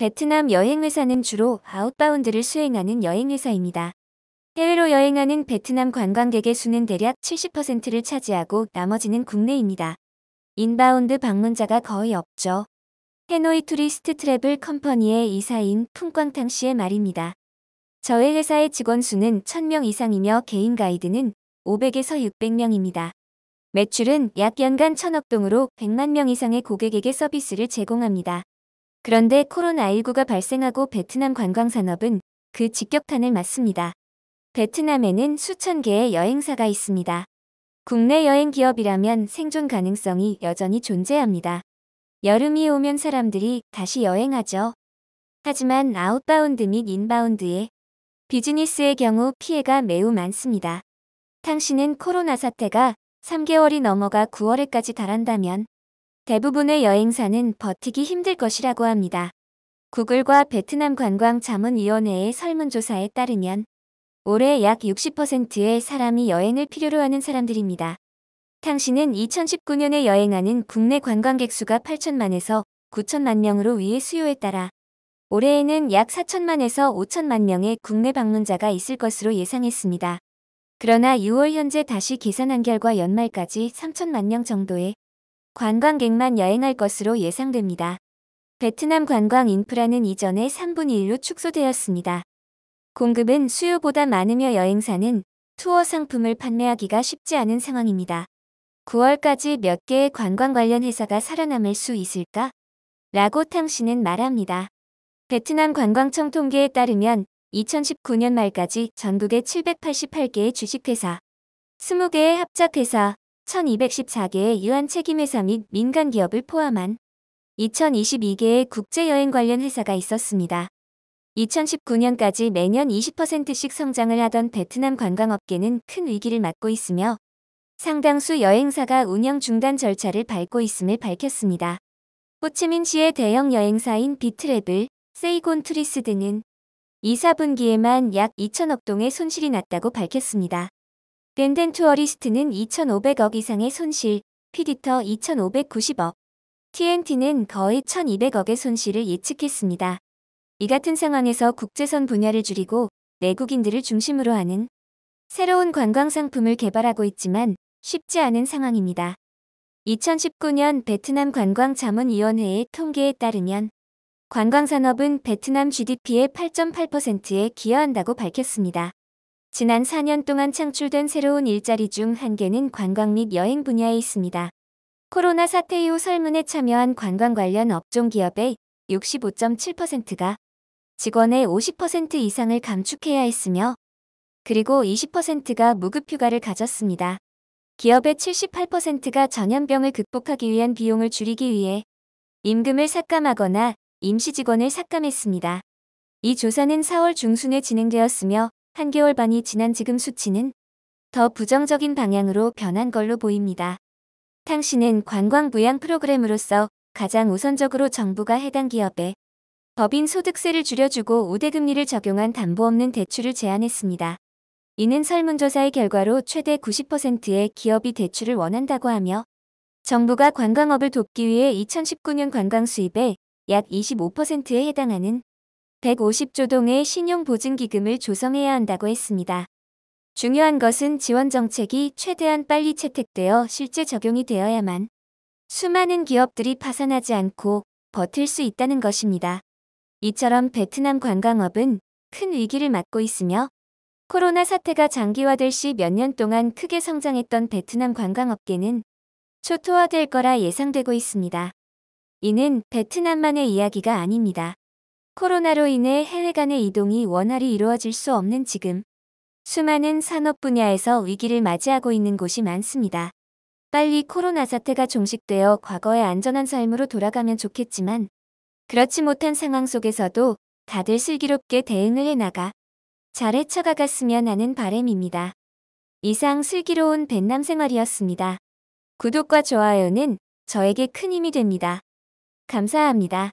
베트남 여행회사는 주로 아웃바운드를 수행하는 여행회사입니다. 해외로 여행하는 베트남 관광객의 수는 대략 70%를 차지하고 나머지는 국내입니다. 인바운드 방문자가 거의 없죠. 해노이 투리스트 트래블 컴퍼니의 이사인 푼광탕 씨의 말입니다. 저희 회사의 직원 수는 1000명 이상이며 개인 가이드는 500에서 600명입니다. 매출은 약 연간 1000억 동으로 100만 명 이상의 고객에게 서비스를 제공합니다. 그런데 코로나19가 발생하고 베트남 관광산업은 그 직격탄을 맞습니다. 베트남에는 수천 개의 여행사가 있습니다. 국내 여행 기업이라면 생존 가능성이 여전히 존재합니다. 여름이 오면 사람들이 다시 여행하죠. 하지만 아웃바운드 및 인바운드의 비즈니스의 경우 피해가 매우 많습니다. 당신은 코로나 사태가 3개월이 넘어가 9월에까지 달한다면 대부분의 여행사는 버티기 힘들 것이라고 합니다. 구글과 베트남 관광자문위원회의 설문조사에 따르면 올해 약 60%의 사람이 여행을 필요로 하는 사람들입니다. 당신은 2019년에 여행하는 국내 관광객 수가 8천만에서 9천만 명으로 위의 수요에 따라 올해에는 약 4천만에서 5천만 명의 국내 방문자가 있을 것으로 예상했습니다. 그러나 6월 현재 다시 계산한 결과 연말까지 3천만 명 정도의 관광객만 여행할 것으로 예상됩니다. 베트남 관광 인프라는 이전의 3분의 1로 축소되었습니다. 공급은 수요보다 많으며 여행사는 투어 상품을 판매하기가 쉽지 않은 상황입니다. 9월까지 몇 개의 관광 관련 회사가 살아남을 수 있을까? 라고 탕 씨는 말합니다. 베트남 관광청 통계에 따르면 2019년 말까지 전국에 788개의 주식회사, 20개의 합작회사, 1214개의 유한책임회사 및 민간기업을 포함한 2022개의 국제여행 관련 회사가 있었습니다. 2019년까지 매년 20%씩 성장을 하던 베트남 관광업계는 큰 위기를 맞고 있으며 상당수 여행사가 운영 중단 절차를 밟고 있음을 밝혔습니다. 호치민시의 대형 여행사인 비트래블, 세이곤 투리스 등은 2, 4분기에만 약 2천억 동의 손실이 났다고 밝혔습니다. 덴덴 투어리스트는 2,500억 이상의 손실, 피디터 2,590억, TNT는 거의 1,200억의 손실을 예측했습니다. 이 같은 상황에서 국제선 분야를 줄이고 내국인들을 중심으로 하는 새로운 관광 상품을 개발하고 있지만 쉽지 않은 상황입니다. 2019년 베트남 관광자문위원회의 통계에 따르면 관광산업은 베트남 GDP의 8.8%에 기여한다고 밝혔습니다. 지난 4년 동안 창출된 새로운 일자리 중 1개는 관광 및 여행 분야에 있습니다. 코로나 사태 이후 설문에 참여한 관광 관련 업종 기업의 65.7%가 직원의 50% 이상을 감축해야 했으며 그리고 20%가 무급휴가를 가졌습니다. 기업의 78%가 전염병을 극복하기 위한 비용을 줄이기 위해 임금을 삭감하거나 임시직원을 삭감했습니다. 이 조사는 4월 중순에 진행되었으며 한개월 반이 지난 지금 수치는 더 부정적인 방향으로 변한 걸로 보입니다. 탕 씨는 관광 부양 프로그램으로서 가장 우선적으로 정부가 해당 기업에 법인 소득세를 줄여주고 우대금리를 적용한 담보 없는 대출을 제안했습니다. 이는 설문조사의 결과로 최대 90%의 기업이 대출을 원한다고 하며 정부가 관광업을 돕기 위해 2019년 관광 수입의 약 25%에 해당하는 150조 동의 신용보증기금을 조성해야 한다고 했습니다. 중요한 것은 지원 정책이 최대한 빨리 채택되어 실제 적용이 되어야만 수많은 기업들이 파산하지 않고 버틸 수 있다는 것입니다. 이처럼 베트남 관광업은 큰 위기를 맞고 있으며 코로나 사태가 장기화될 시 몇 년 동안 크게 성장했던 베트남 관광업계는 초토화될 거라 예상되고 있습니다. 이는 베트남만의 이야기가 아닙니다. 코로나로 인해 해외 간의 이동이 원활히 이루어질 수 없는 지금 수많은 산업 분야에서 위기를 맞이하고 있는 곳이 많습니다. 빨리 코로나 사태가 종식되어 과거의 안전한 삶으로 돌아가면 좋겠지만 그렇지 못한 상황 속에서도 다들 슬기롭게 대응을 해나가 잘 헤쳐가갔으면 하는 바람입니다. 이상 슬기로운 벤남 생활이었습니다. 구독과 좋아요는 저에게 큰 힘이 됩니다. 감사합니다.